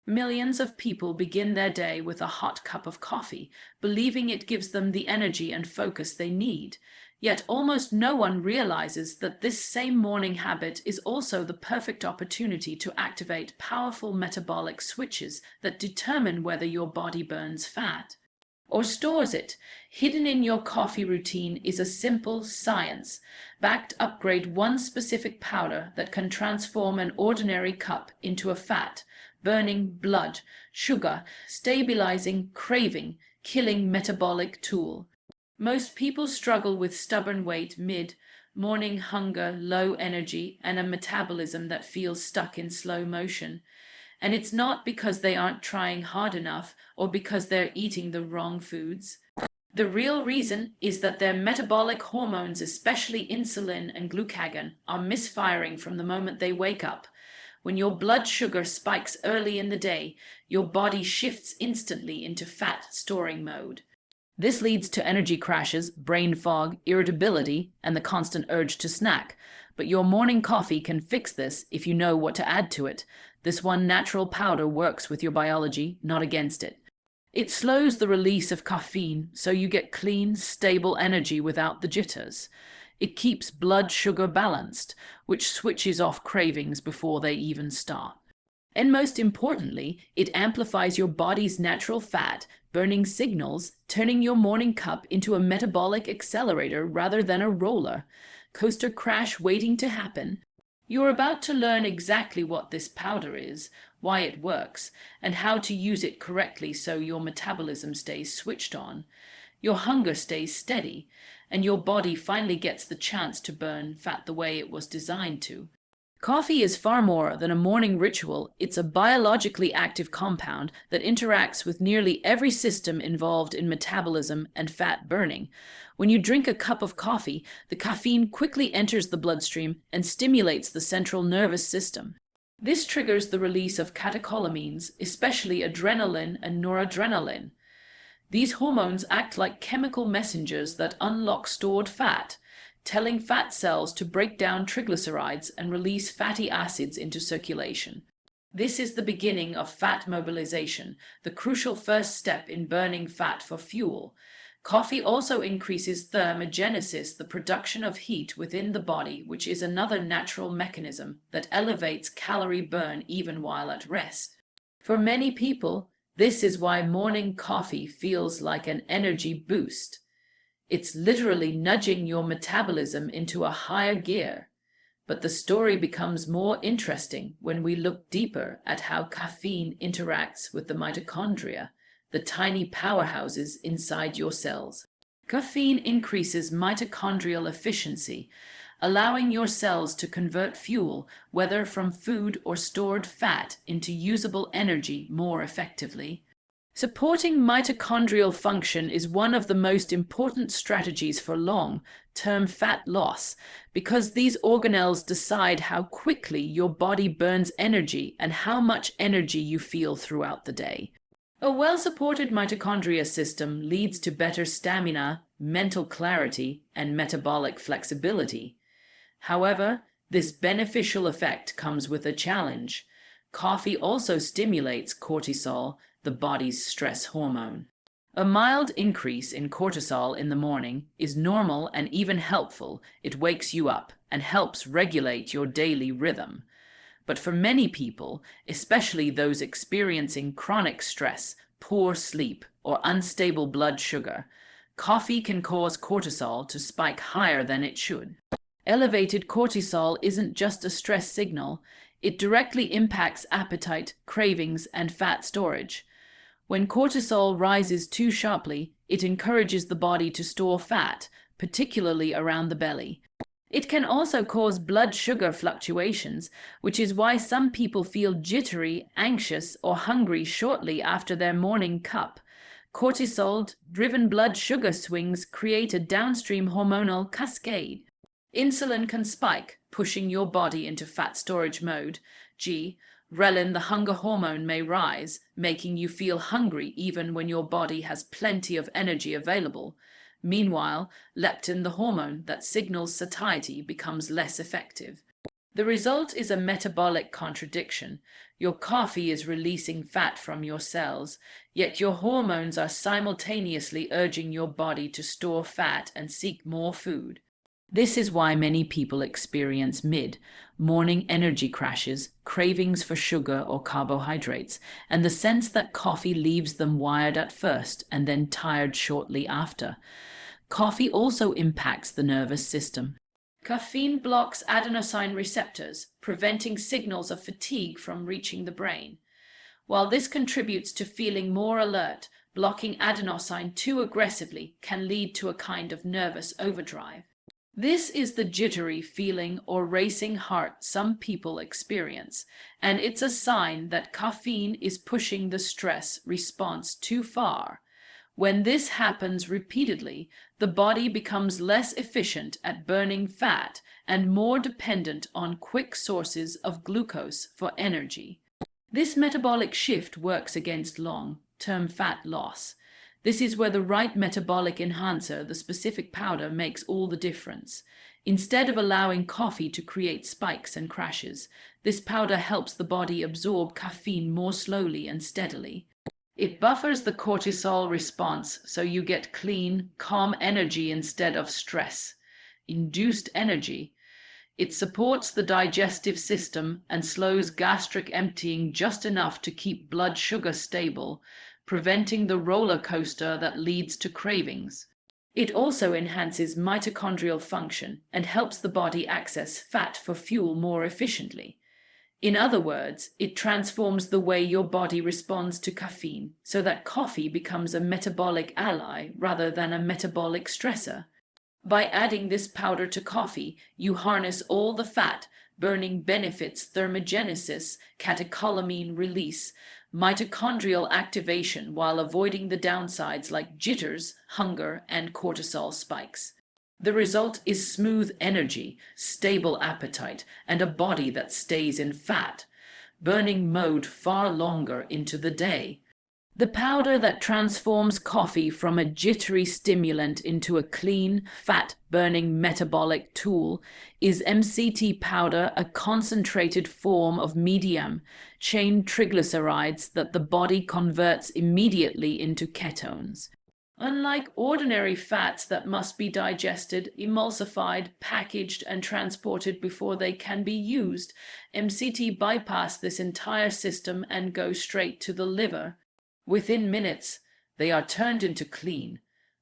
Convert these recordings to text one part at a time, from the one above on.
Millions of people begin their day with a hot cup of coffee, believing it gives them the energy and focus they need. Yet almost no one realizes that this same morning habit is also the perfect opportunity to activate powerful metabolic switches that determine whether your body burns fat or stores it. Hidden in your coffee routine is a simple science-backed upgrade, one specific powder that can transform an ordinary cup into a fat burning blood sugar stabilizing craving killing metabolic tool. Most people struggle with stubborn weight, mid-morning hunger, low energy, and a metabolism that feels stuck in slow motion. And it's not because they aren't trying hard enough or because they're eating the wrong foods. The real reason is that their metabolic hormones, especially insulin and glucagon, are misfiring from the moment they wake up. When your blood sugar spikes early in the day, your body shifts instantly into fat storing mode. This leads to energy crashes, brain fog, irritability, and the constant urge to snack. But your morning coffee can fix this if you know what to add to it. This one natural powder works with your biology, not against it. It slows the release of caffeine, so you get clean, stable energy without the jitters. It keeps blood sugar balanced, which switches off cravings before they even start. And most importantly, it amplifies your body's natural fat burning signals, turning your morning cup into a metabolic accelerator rather than a roller coaster crash waiting to happen. You're about to learn exactly what this powder is, why it works, and how to use it correctly so your metabolism stays switched on, your hunger stays steady, and your body finally gets the chance to burn fat the way it was designed to. Coffee is far more than a morning ritual. It's a biologically active compound that interacts with nearly every system involved in metabolism and fat burning. When you drink a cup of coffee, the caffeine quickly enters the bloodstream and stimulates the central nervous system. This triggers the release of catecholamines, especially adrenaline and noradrenaline. These hormones act like chemical messengers that unlock stored fat, telling fat cells to break down triglycerides and release fatty acids into circulation. This is the beginning of fat mobilization, the crucial first step in burning fat for fuel. Coffee also increases thermogenesis, the production of heat within the body, which is another natural mechanism that elevates calorie burn even while at rest. For many people, this is why morning coffee feels like an energy boost. It's literally nudging your metabolism into a higher gear. But the story becomes more interesting when we look deeper at how caffeine interacts with the mitochondria, the tiny powerhouses inside your cells. Caffeine increases mitochondrial efficiency, allowing your cells to convert fuel, whether from food or stored fat, into usable energy more effectively. Supporting mitochondrial function is one of the most important strategies for long-term fat loss because these organelles decide how quickly your body burns energy and how much energy you feel throughout the day. A well-supported mitochondria system leads to better stamina, mental clarity, and metabolic flexibility. However, this beneficial effect comes with a challenge. Coffee also stimulates cortisol, the body's stress hormone. A mild increase in cortisol in the morning is normal and even helpful. It wakes you up and helps regulate your daily rhythm. But for many people, especially those experiencing chronic stress, poor sleep, or unstable blood sugar, coffee can cause cortisol to spike higher than it should. Elevated cortisol isn't just a stress signal, it directly impacts appetite, cravings, and fat storage. When cortisol rises too sharply, it encourages the body to store fat, particularly around the belly. It can also cause blood sugar fluctuations, which is why some people feel jittery, anxious, or hungry shortly after their morning cup. Cortisol-driven blood sugar swings create a downstream hormonal cascade. Insulin can spike, pushing your body into fat storage mode. Ghrelin, the hunger hormone, may rise, making you feel hungry even when your body has plenty of energy available. Meanwhile, leptin, the hormone that signals satiety, becomes less effective. The result is a metabolic contradiction. Your coffee is releasing fat from your cells, yet your hormones are simultaneously urging your body to store fat and seek more food. This is why many people experience mid-morning energy crashes, cravings for sugar or carbohydrates, and the sense that coffee leaves them wired at first and then tired shortly after. Coffee also impacts the nervous system. Caffeine blocks adenosine receptors, preventing signals of fatigue from reaching the brain. While this contributes to feeling more alert, blocking adenosine too aggressively can lead to a kind of nervous overdrive. This is the jittery feeling or racing heart some people experience, and it's a sign that caffeine is pushing the stress response too far. When this happens repeatedly, the body becomes less efficient at burning fat and more dependent on quick sources of glucose for energy. This metabolic shift works against long-term fat loss. This is where the right metabolic enhancer, the specific powder, makes all the difference. Instead of allowing coffee to create spikes and crashes, this powder helps the body absorb caffeine more slowly and steadily. It buffers the cortisol response, so you get clean, calm energy instead of stress-induced energy. It supports the digestive system and slows gastric emptying just enough to keep blood sugar stable, preventing the roller coaster that leads to cravings. It also enhances mitochondrial function and helps the body access fat for fuel more efficiently. In other words, it transforms the way your body responds to caffeine so that coffee becomes a metabolic ally rather than a metabolic stressor. By adding this powder to coffee, you harness all the fat burning benefits: thermogenesis, catecholamine release, mitochondrial activation, while avoiding the downsides like jitters, hunger, and cortisol spikes. The result is smooth energy, stable appetite, and a body that stays in fat burning mode far longer into the day. The powder that transforms coffee from a jittery stimulant into a clean, fat-burning metabolic tool is MCT powder, a concentrated form of medium-chain triglycerides that the body converts immediately into ketones. Unlike ordinary fats that must be digested, emulsified, packaged, and transported before they can be used, MCT bypass this entire system and go straight to the liver. Within minutes, they are turned into clean,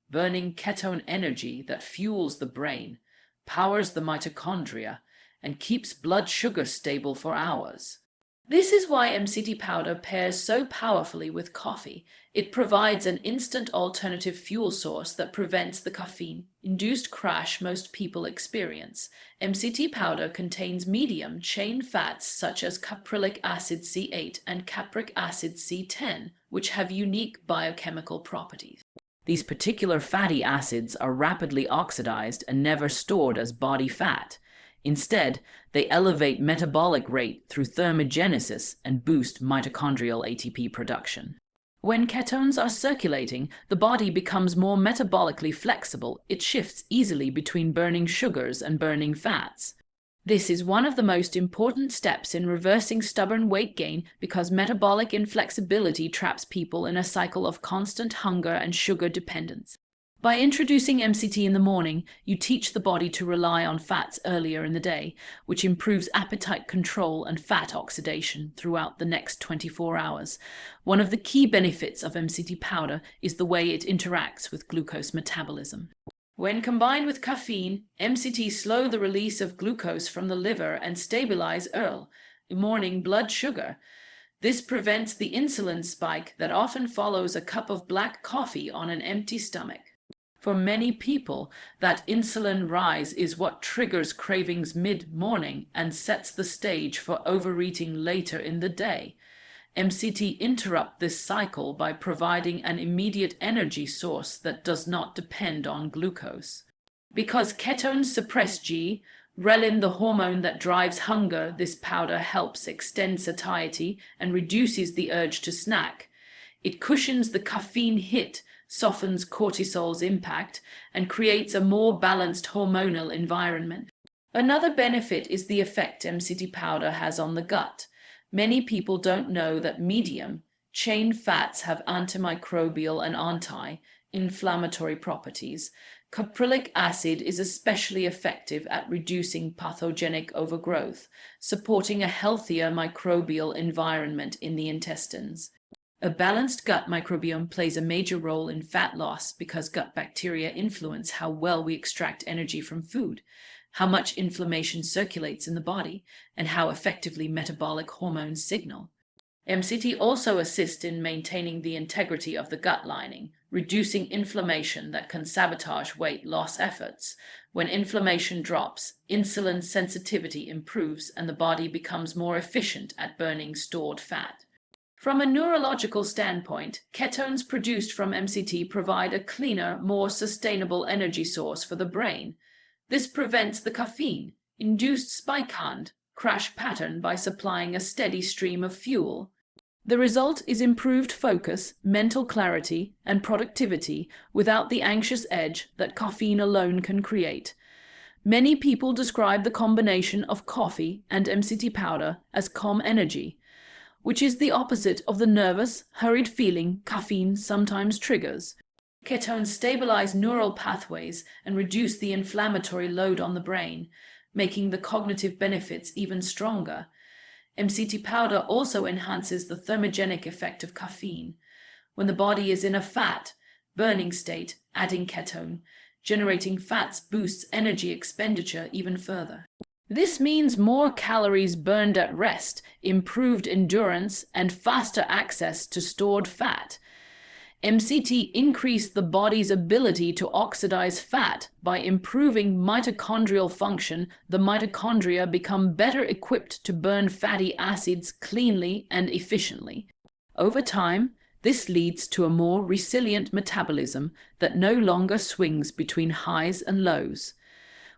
burning ketone energy that fuels the brain, powers the mitochondria, and keeps blood sugar stable for hours. This is why MCT powder pairs so powerfully with coffee. It provides an instant alternative fuel source that prevents the caffeine-induced crash most people experience. MCT powder contains medium-chain fats such as caprylic acid C8 and capric acid C10, which have unique biochemical properties. These particular fatty acids are rapidly oxidized and never stored as body fat. Instead, they elevate metabolic rate through thermogenesis and boost mitochondrial ATP production. When ketones are circulating, the body becomes more metabolically flexible. It shifts easily between burning sugars and burning fats. This is one of the most important steps in reversing stubborn weight gain because metabolic inflexibility traps people in a cycle of constant hunger and sugar dependence. By introducing MCT in the morning, you teach the body to rely on fats earlier in the day, which improves appetite control and fat oxidation throughout the next 24 hours. One of the key benefits of MCT powder is the way it interacts with glucose metabolism. When combined with caffeine, MCT slow the release of glucose from the liver and stabilize early morning blood sugar. This prevents the insulin spike that often follows a cup of black coffee on an empty stomach. For many people, that insulin rise is what triggers cravings mid-morning and sets the stage for overeating later in the day. MCT interrupts this cycle by providing an immediate energy source that does not depend on glucose. Because ketones suppress ghrelin, the hormone that drives hunger, this powder helps extend satiety and reduces the urge to snack. It cushions the caffeine hit, softens cortisol's impact, and creates a more balanced hormonal environment. Another benefit is the effect MCT powder has on the gut. Many people don't know that medium chain fats have antimicrobial and anti-inflammatory properties. Caprylic acid is especially effective at reducing pathogenic overgrowth, supporting a healthier microbial environment in the intestines. A balanced gut microbiome plays a major role in fat loss because gut bacteria influence how well we extract energy from food, how much inflammation circulates in the body, and how effectively metabolic hormones signal. MCT also assists in maintaining the integrity of the gut lining, reducing inflammation that can sabotage weight loss efforts. When inflammation drops, insulin sensitivity improves and the body becomes more efficient at burning stored fat. From a neurological standpoint, ketones produced from MCT provide a cleaner, more sustainable energy source for the brain. This prevents the caffeine-induced spike-hand crash pattern by supplying a steady stream of fuel. The result is improved focus, mental clarity, and productivity without the anxious edge that caffeine alone can create. Many people describe the combination of coffee and MCT powder as calm energy, which is the opposite of the nervous, hurried feeling caffeine sometimes triggers. Ketones stabilize neural pathways and reduce the inflammatory load on the brain, making the cognitive benefits even stronger. MCT powder also enhances the thermogenic effect of caffeine. When the body is in a fat burning state, adding ketone, generating fats boosts energy expenditure even further. This means more calories burned at rest, improved endurance, and faster access to stored fat. MCT increased the body's ability to oxidize fat by improving mitochondrial function. The mitochondria become better equipped to burn fatty acids cleanly and efficiently. Over time, this leads to a more resilient metabolism that no longer swings between highs and lows.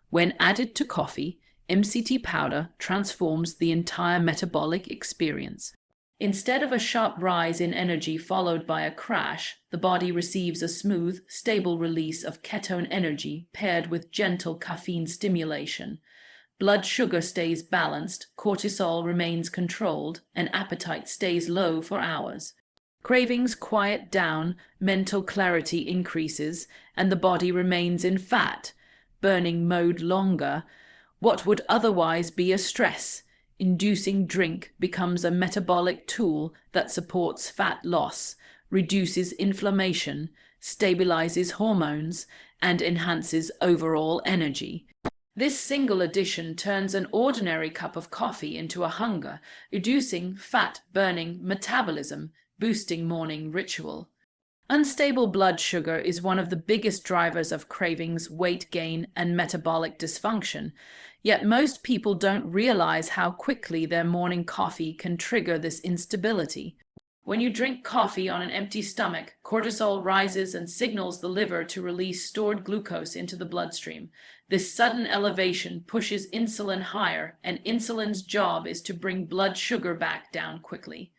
When added to coffee, MCT powder transforms the entire metabolic experience. Instead of a sharp rise in energy followed by a crash, the body receives a smooth, stable release of ketone energy paired with gentle caffeine stimulation. Blood sugar stays balanced, cortisol remains controlled, and appetite stays low for hours. Cravings quiet down, mental clarity increases, and the body remains in fat burning mode longer. What would otherwise be a stress-inducing drink becomes a metabolic tool that supports fat loss, reduces inflammation, stabilizes hormones, and enhances overall energy. This single addition turns an ordinary cup of coffee into a hunger-reducing, fat-burning metabolism, boosting morning ritual. Unstable blood sugar is one of the biggest drivers of cravings, weight gain, and metabolic dysfunction, yet most people don't realize how quickly their morning coffee can trigger this instability. When you drink coffee on an empty stomach, cortisol rises and signals the liver to release stored glucose into the bloodstream. This sudden elevation pushes insulin higher, and insulin's job is to bring blood sugar back down quickly.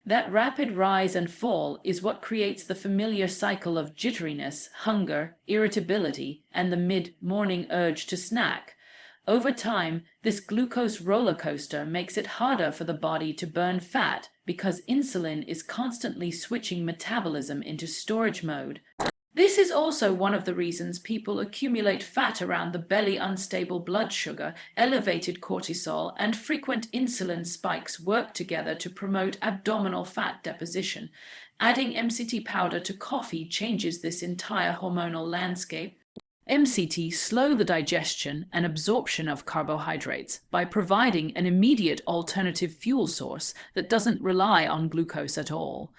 That rapid rise and fall is what creates the familiar cycle of jitteriness, hunger, irritability, and the mid-morning urge to snack. Over time, this glucose roller coaster makes it harder for the body to burn fat because insulin is constantly switching metabolism into storage mode. This is also one of the reasons people accumulate fat around the belly. Unstable blood sugar, elevated cortisol, and frequent insulin spikes work together to promote abdominal fat deposition. Adding MCT powder to coffee changes this entire hormonal landscape. MCT slows the digestion and absorption of carbohydrates by providing an immediate alternative fuel source that doesn't rely on glucose at all.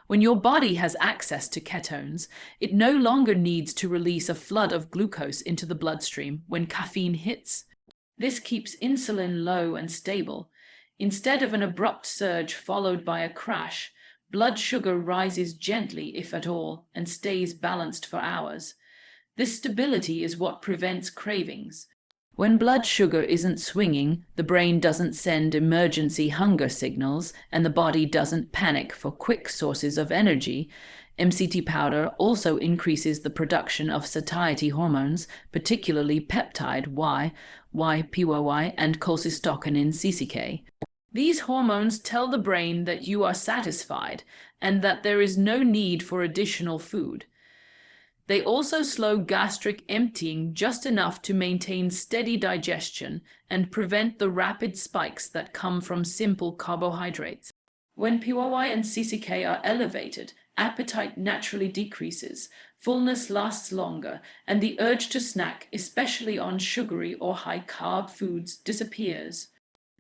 When your body has access to ketones, it no longer needs to release a flood of glucose into the bloodstream when caffeine hits. This keeps insulin low and stable. Instead of an abrupt surge followed by a crash, blood sugar rises gently, if at all, and stays balanced for hours. This stability is what prevents cravings. When blood sugar isn't swinging, the brain doesn't send emergency hunger signals, and the body doesn't panic for quick sources of energy. MCT powder also increases the production of satiety hormones, particularly peptide Y, YPYY, and cholecystokinin CCK. These hormones tell the brain that you are satisfied and that there is no need for additional food. They also slow gastric emptying just enough to maintain steady digestion and prevent the rapid spikes that come from simple carbohydrates. When PYY and CCK are elevated, appetite naturally decreases, fullness lasts longer, and the urge to snack, especially on sugary or high-carb foods, disappears.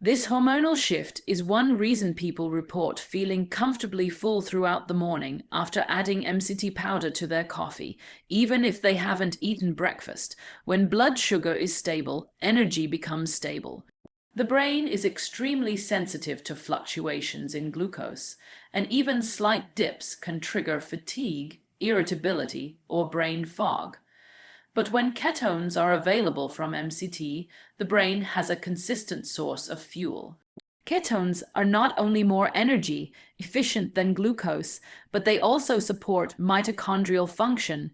This hormonal shift is one reason people report feeling comfortably full throughout the morning after adding MCT powder to their coffee, even if they haven't eaten breakfast. When blood sugar is stable, energy becomes stable. The brain is extremely sensitive to fluctuations in glucose, and even slight dips can trigger fatigue, irritability, or brain fog. But when ketones are available from MCT, the brain has a consistent source of fuel. Ketones are not only more energy efficient than glucose, but they also support mitochondrial function.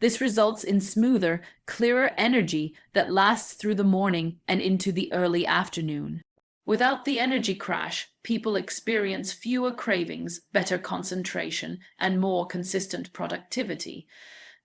This results in smoother, clearer energy that lasts through the morning and into the early afternoon. Without the energy crash, people experience fewer cravings, better concentration, and more consistent productivity.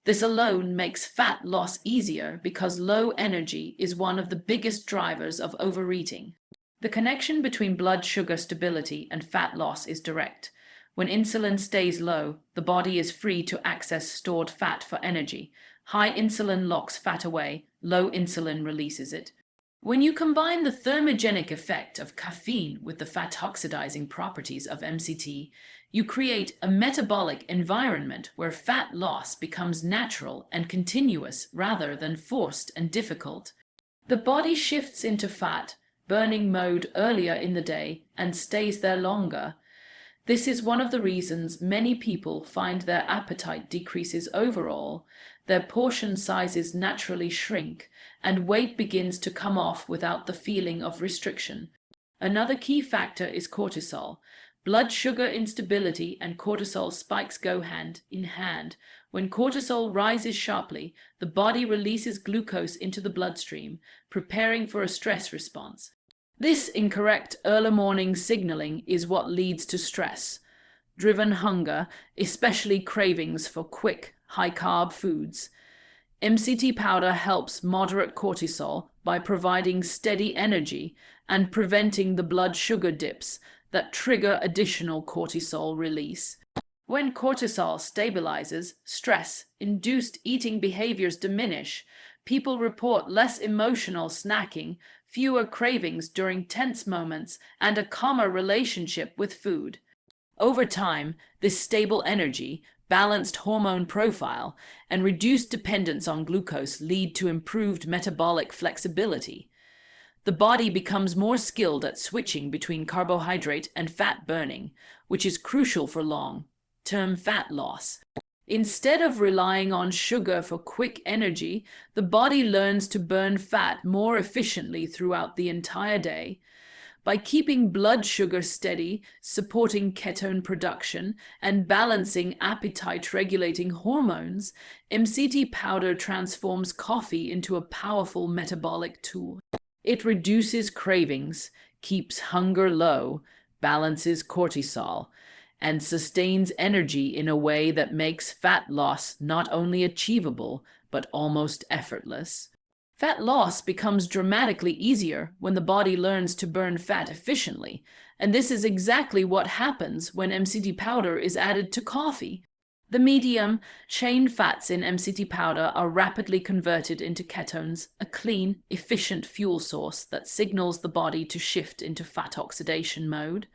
This alone makes fat loss easier because low energy is one of the biggest drivers of overeating. The connection between blood sugar stability and fat loss is direct. When insulin stays low, the body is free to access stored fat for energy. High insulin locks fat away, low insulin releases it. When you combine the thermogenic effect of caffeine with the fat-oxidizing properties of MCT, you create a metabolic environment where fat loss becomes natural and continuous rather than forced and difficult. The body shifts into fat burning mode earlier in the day and stays there longer. This is one of the reasons many people find their appetite decreases overall, their portion sizes naturally shrink, and weight begins to come off without the feeling of restriction. Another key factor is cortisol. Blood sugar instability and cortisol spikes go hand in hand. When cortisol rises sharply, the body releases glucose into the bloodstream, preparing for a stress response. This incorrect early morning signaling is what leads to stress-driven hunger, especially cravings for quick, high-carb foods. MCT powder helps moderate cortisol by providing steady energy and preventing the blood sugar dips that trigger additional cortisol release. When cortisol stabilizes, stress-induced eating behaviors diminish. People report less emotional snacking, fewer cravings during tense moments, and a calmer relationship with food. Over time, this stable energy, balanced hormone profile, and reduced dependence on glucose lead to improved metabolic flexibility. The body becomes more skilled at switching between carbohydrate and fat burning, which is crucial for long-term fat loss. Instead of relying on sugar for quick energy, the body learns to burn fat more efficiently throughout the entire day. By keeping blood sugar steady, supporting ketone production, and balancing appetite-regulating hormones, MCT powder transforms coffee into a powerful metabolic tool. It reduces cravings, keeps hunger low, balances cortisol, and sustains energy in a way that makes fat loss not only achievable, but almost effortless. Fat loss becomes dramatically easier when the body learns to burn fat efficiently, and this is exactly what happens when MCT powder is added to coffee. The medium-chain fats in MCT powder are rapidly converted into ketones, a clean, efficient fuel source that signals the body to shift into fat oxidation mode.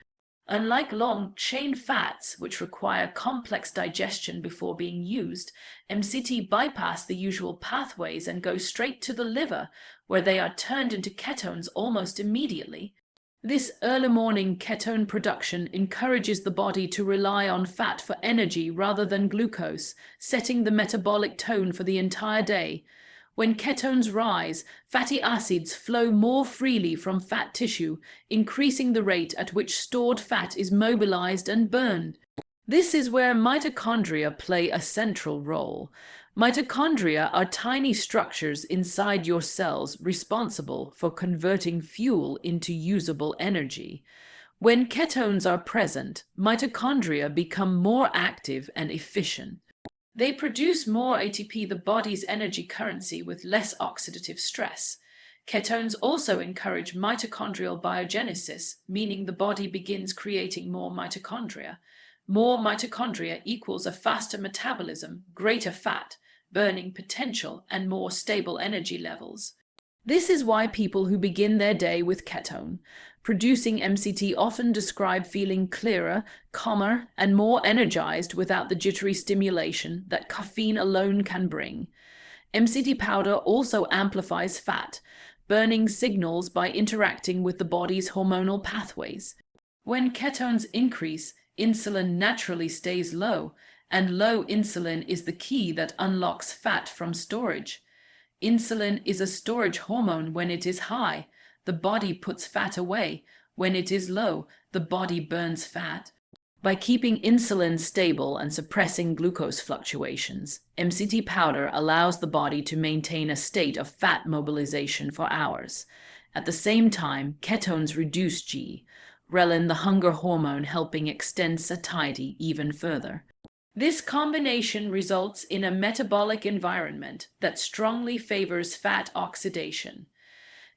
Unlike long-chain fats, which require complex digestion before being used, MCT bypass the usual pathways and go straight to the liver, where they are turned into ketones almost immediately. This early morning ketone production encourages the body to rely on fat for energy rather than glucose, setting the metabolic tone for the entire day. When ketones rise, fatty acids flow more freely from fat tissue, increasing the rate at which stored fat is mobilized and burned. This is where mitochondria play a central role. Mitochondria are tiny structures inside your cells responsible for converting fuel into usable energy. When ketones are present, mitochondria become more active and efficient. They produce more ATP, the body's energy currency, with less oxidative stress. Ketones also encourage mitochondrial biogenesis, meaning the body begins creating more mitochondria. More mitochondria equals a faster metabolism, greater fat burning potential, and more stable energy levels. This is why people who begin their day with ketone producing MCT often describe feeling clearer, calmer, and more energized without the jittery stimulation that caffeine alone can bring. MCT powder also amplifies fat burning signals by interacting with the body's hormonal pathways. When ketones increase, insulin naturally stays low, and low insulin is the key that unlocks fat from storage. Insulin is a storage hormone. When it is high, the body puts fat away. When it is low, the body burns fat. By keeping insulin stable and suppressing glucose fluctuations, MCT powder allows the body to maintain a state of fat mobilization for hours. At the same time, ketones reduce ghrelin, the hunger hormone, helping extend satiety even further. This combination results in a metabolic environment that strongly favors fat oxidation.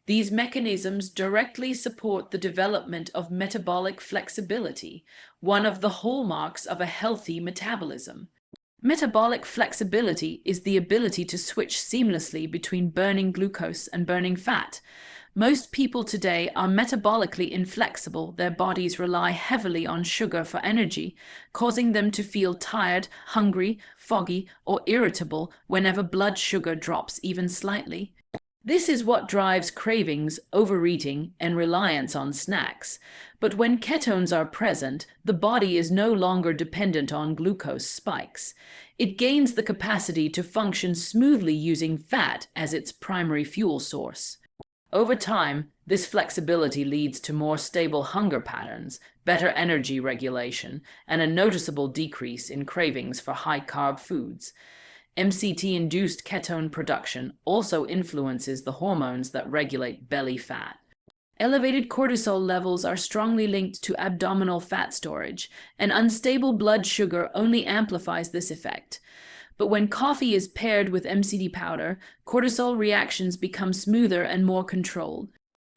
These mechanisms directly support the development of metabolic flexibility, one of the hallmarks of a healthy metabolism. Metabolic flexibility is the ability to switch seamlessly between burning glucose and burning fat. Most people today are metabolically inflexible. Their bodies rely heavily on sugar for energy, causing them to feel tired, hungry, foggy, or irritable whenever blood sugar drops even slightly. This is what drives cravings, overeating, and reliance on snacks. But when ketones are present, the body is no longer dependent on glucose spikes. It gains the capacity to function smoothly using fat as its primary fuel source. Over time, this flexibility leads to more stable hunger patterns, better energy regulation, and a noticeable decrease in cravings for high-carb foods. MCT-induced ketone production also influences the hormones that regulate belly fat. Elevated cortisol levels are strongly linked to abdominal fat storage, and unstable blood sugar only amplifies this effect. But when coffee is paired with MCT powder, cortisol reactions become smoother and more controlled.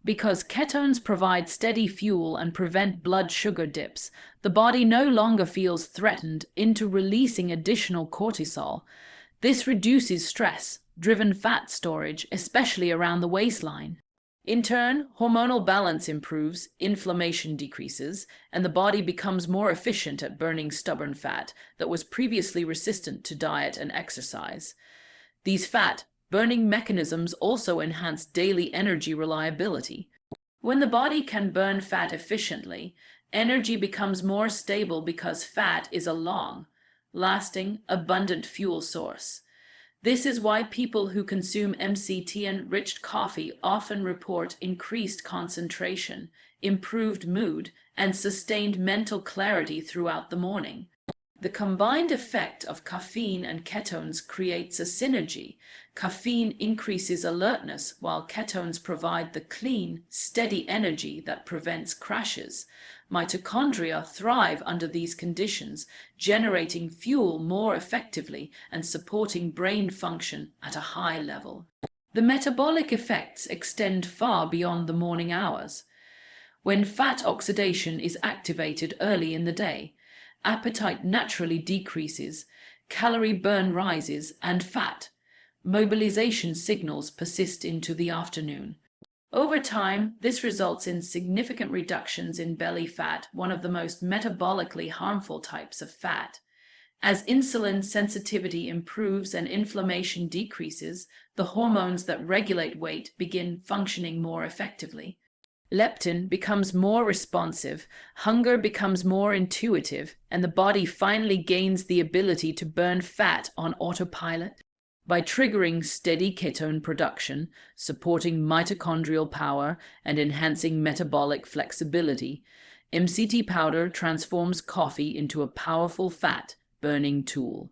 Because ketones provide steady fuel and prevent blood sugar dips, the body no longer feels threatened into releasing additional cortisol. This reduces stress-driven fat storage, especially around the waistline. In turn, hormonal balance improves, inflammation decreases, and the body becomes more efficient at burning stubborn fat that was previously resistant to diet and exercise. These fat-burning mechanisms also enhance daily energy reliability. When the body can burn fat efficiently, energy becomes more stable because fat is a long, lasting, abundant fuel source. This is why people who consume MCT-enriched coffee often report increased concentration, improved mood, and sustained mental clarity throughout the morning. The combined effect of caffeine and ketones creates a synergy. Caffeine increases alertness, while ketones provide the clean, steady energy that prevents crashes. Mitochondria thrive under these conditions, generating fuel more effectively and supporting brain function at a high level. The metabolic effects extend far beyond the morning hours. When fat oxidation is activated early in the day, appetite naturally decreases, calorie burn rises, and fat mobilization signals persist into the afternoon. Over time, this results in significant reductions in belly fat, one of the most metabolically harmful types of fat. As insulin sensitivity improves and inflammation decreases, the hormones that regulate weight begin functioning more effectively. Leptin becomes more responsive, hunger becomes more intuitive, and the body finally gains the ability to burn fat on autopilot. By triggering steady ketone production, supporting mitochondrial power, and enhancing metabolic flexibility, MCT powder transforms coffee into a powerful fat-burning tool.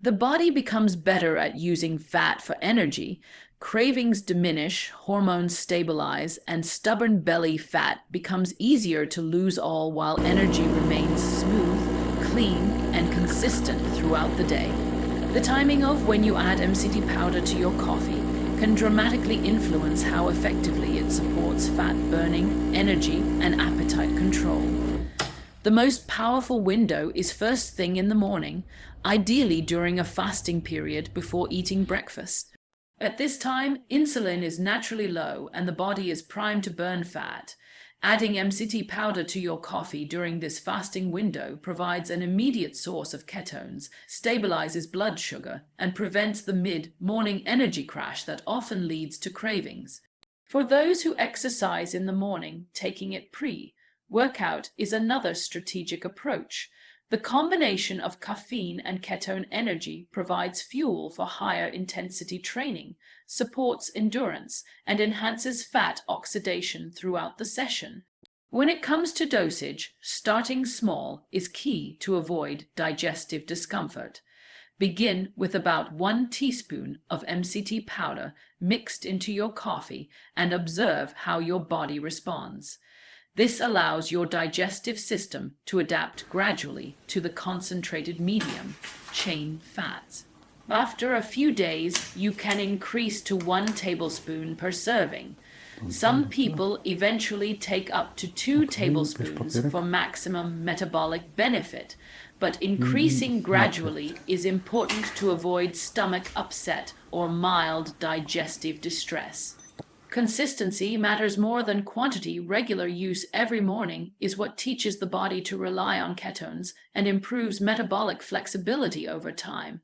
The body becomes better at using fat for energy, cravings diminish, hormones stabilize, and stubborn belly fat becomes easier to lose all while energy remains smooth, clean, and consistent throughout the day. The timing of when you add MCT powder to your coffee can dramatically influence how effectively it supports fat burning, energy, and appetite control. The most powerful window is first thing in the morning, ideally during a fasting period before eating breakfast. At this time, insulin is naturally low and the body is primed to burn fat. Adding MCT powder to your coffee during this fasting window provides an immediate source of ketones, stabilizes blood sugar, and prevents the mid-morning energy crash that often leads to cravings. For those who exercise in the morning, taking it pre-workout is another strategic approach. The combination of caffeine and ketone energy provides fuel for higher intensity training, supports endurance, and enhances fat oxidation throughout the session. When it comes to dosage, starting small is key to avoid digestive discomfort. Begin with about 1 teaspoon of MCT powder mixed into your coffee and observe how your body responds. This allows your digestive system to adapt gradually to the concentrated medium chain fats. After a few days, you can increase to 1 tablespoon per serving. Some people eventually take up to 2 tablespoons for maximum metabolic benefit, but increasing gradually is important to avoid stomach upset or mild digestive distress. Consistency matters more than quantity. Regular use every morning is what teaches the body to rely on ketones and improves metabolic flexibility over time.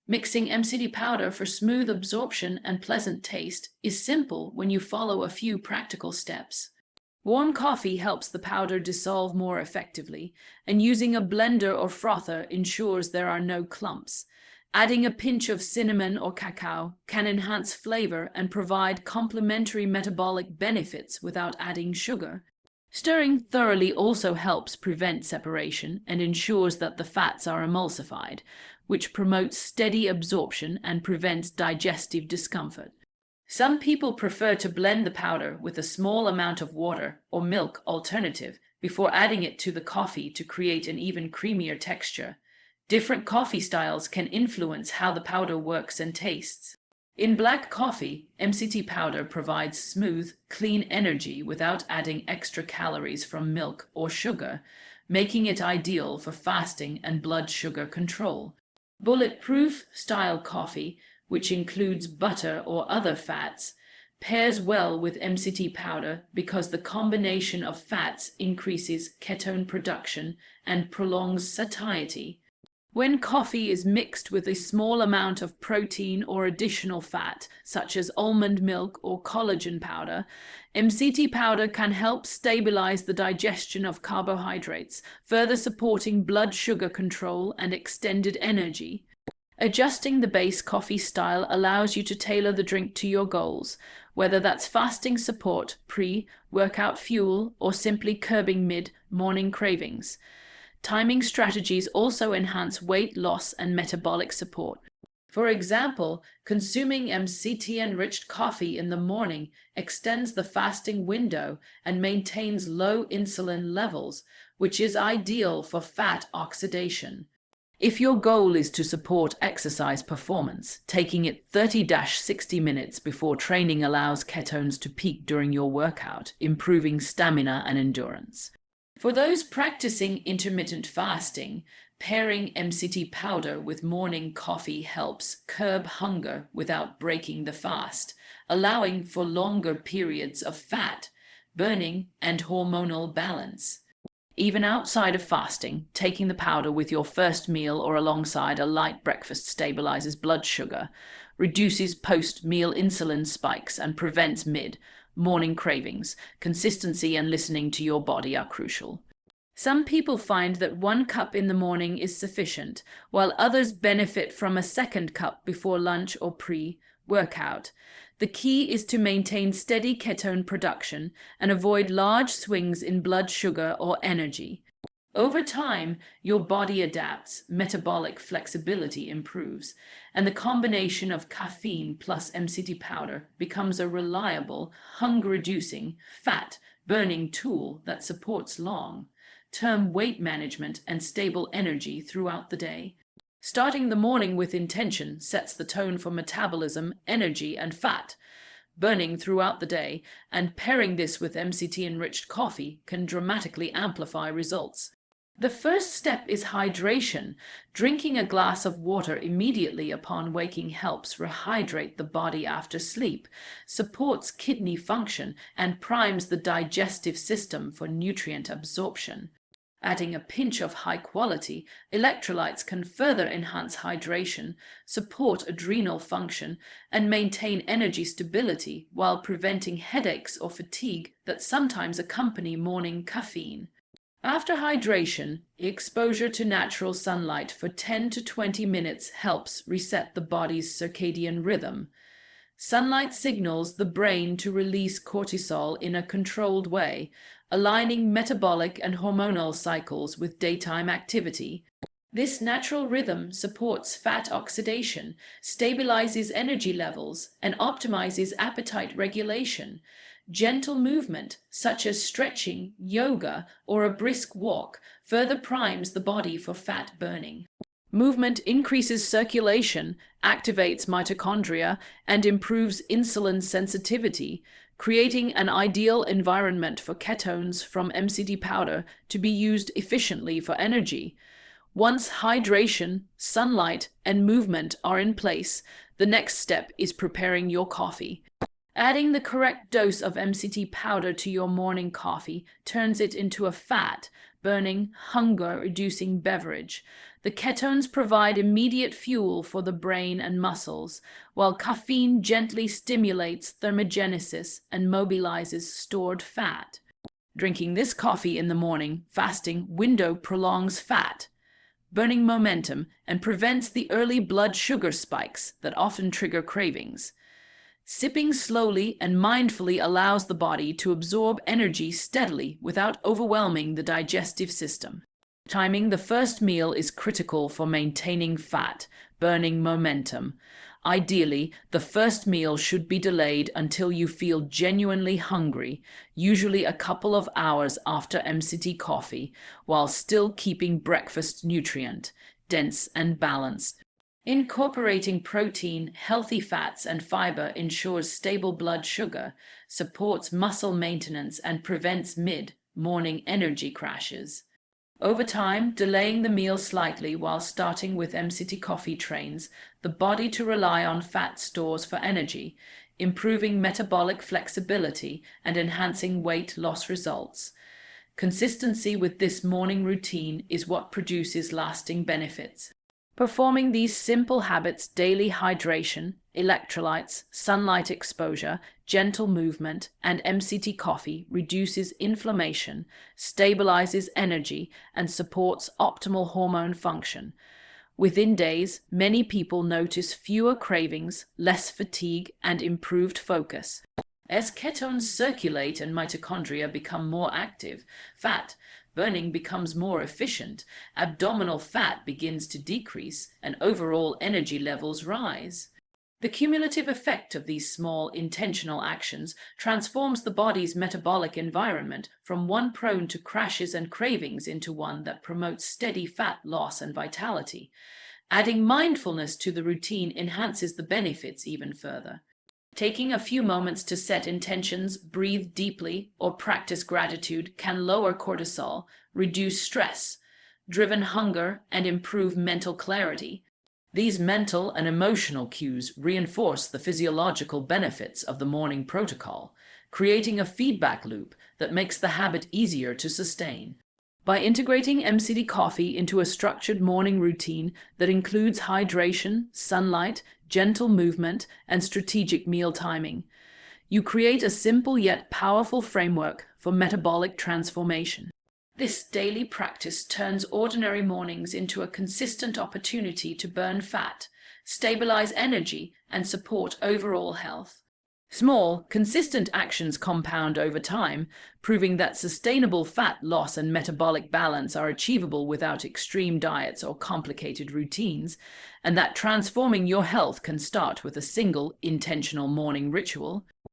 Mixing MCT powder for smooth absorption and pleasant taste is simple when you follow a few practical steps. Warm coffee helps the powder dissolve more effectively, and using a blender or frother ensures there are no clumps. Adding a pinch of cinnamon or cacao can enhance flavor and provide complementary metabolic benefits without adding sugar. Stirring thoroughly also helps prevent separation and ensures that the fats are emulsified, which promotes steady absorption and prevents digestive discomfort. Some people prefer to blend the powder with a small amount of water or milk alternative before adding it to the coffee to create an even creamier texture. Different coffee styles can influence how the powder works and tastes. In black coffee, MCT powder provides smooth, clean energy without adding extra calories from milk or sugar, making it ideal for fasting and blood sugar control. Bulletproof style coffee, which includes butter or other fats, pairs well with MCT powder because the combination of fats increases ketone production and prolongs satiety. When coffee is mixed with a small amount of protein or additional fat, such as almond milk or collagen powder, MCT powder can help stabilize the digestion of carbohydrates, further supporting blood sugar control and extended energy. Adjusting the base coffee style allows you to tailor the drink to your goals, whether that's fasting support, pre-workout fuel, or simply curbing mid-morning cravings. Timing strategies also enhance weight loss and metabolic support. For example, consuming MCT-enriched coffee in the morning extends the fasting window and maintains low insulin levels, which is ideal for fat oxidation. If your goal is to support exercise performance, taking it 30-60 minutes before training allows ketones to peak during your workout, improving stamina and endurance. For those practicing intermittent fasting, pairing MCT powder with morning coffee helps curb hunger without breaking the fast, allowing for longer periods of fat burning and hormonal balance. Even outside of fasting, taking the powder with your first meal or alongside a light breakfast stabilizes blood sugar, reduces post-meal insulin spikes, and prevents mid-morning cravings. Consistency and listening to your body are crucial. Some people find that 1 cup in the morning is sufficient, while others benefit from a second cup before lunch or pre Workout. The key is to maintain steady ketone production and avoid large swings in blood sugar or energy. Over time, your body adapts, metabolic flexibility improves, and the combination of caffeine plus MCT powder becomes a reliable, hunger-reducing, fat-burning tool that supports long-term weight management and stable energy throughout the day. Starting the morning with intention sets the tone for metabolism, energy, and fat burning throughout the day, and pairing this with MCT-enriched coffee can dramatically amplify results. The first step is hydration. Drinking a glass of water immediately upon waking helps rehydrate the body after sleep, supports kidney function, and primes the digestive system for nutrient absorption. Adding a pinch of high-quality electrolytes can further enhance hydration, support adrenal function, and maintain energy stability while preventing headaches or fatigue that sometimes accompany morning caffeine. After hydration, exposure to natural sunlight for 10 to 20 minutes helps reset the body's circadian rhythm. Sunlight signals the brain to release cortisol in a controlled way, aligning metabolic and hormonal cycles with daytime activity. This natural rhythm supports fat oxidation, stabilizes energy levels, and optimizes appetite regulation. Gentle movement, such as stretching, yoga, or a brisk walk, further primes the body for fat burning. Movement increases circulation, activates mitochondria, and improves insulin sensitivity, creating an ideal environment for ketones from MCT powder to be used efficiently for energy. Once hydration, sunlight, and movement are in place, the next step is preparing your coffee. Adding the correct dose of MCT powder to your morning coffee turns it into a fat-burning, hunger-reducing beverage. The ketones provide immediate fuel for the brain and muscles, while caffeine gently stimulates thermogenesis and mobilizes stored fat. Drinking this coffee in the morning fasting window prolongs fat-burning momentum and prevents the early blood sugar spikes that often trigger cravings. Sipping slowly and mindfully allows the body to absorb energy steadily without overwhelming the digestive system. Timing the first meal is critical for maintaining fat-burning momentum. Ideally, the first meal should be delayed until you feel genuinely hungry, usually a couple of hours after MCT coffee, while still keeping breakfast nutrient-dense and balanced. Incorporating protein, healthy fats, and fiber ensures stable blood sugar, supports muscle maintenance, and prevents mid-morning energy crashes. Over time, delaying the meal slightly while starting with MCT coffee trains the body to rely on fat stores for energy, improving metabolic flexibility and enhancing weight loss results. Consistency with this morning routine is what produces lasting benefits. Performing these simple habits, daily hydration, electrolytes, sunlight exposure, gentle movement, and MCT coffee reduces inflammation, stabilizes energy, and supports optimal hormone function. Within days, many people notice fewer cravings, less fatigue, and improved focus. As ketones circulate and mitochondria become more active, fat burning becomes more efficient, abdominal fat begins to decrease, and overall energy levels rise. The cumulative effect of these small, intentional actions transforms the body's metabolic environment from one prone to crashes and cravings into one that promotes steady fat loss and vitality. Adding mindfulness to the routine enhances the benefits even further. Taking a few moments to set intentions, breathe deeply, or practice gratitude can lower cortisol, reduce stress, driven hunger, and improve mental clarity. These mental and emotional cues reinforce the physiological benefits of the morning protocol, creating a feedback loop that makes the habit easier to sustain. By integrating MCT coffee into a structured morning routine that includes hydration, sunlight, gentle movement, and strategic meal timing, you create a simple yet powerful framework for metabolic transformation. This daily practice turns ordinary mornings into a consistent opportunity to burn fat, stabilize energy, and support overall health. Small, consistent actions compound over time, proving that sustainable fat loss and metabolic balance are achievable without extreme diets or complicated routines, and that transforming your health can start with a single intentional morning ritual.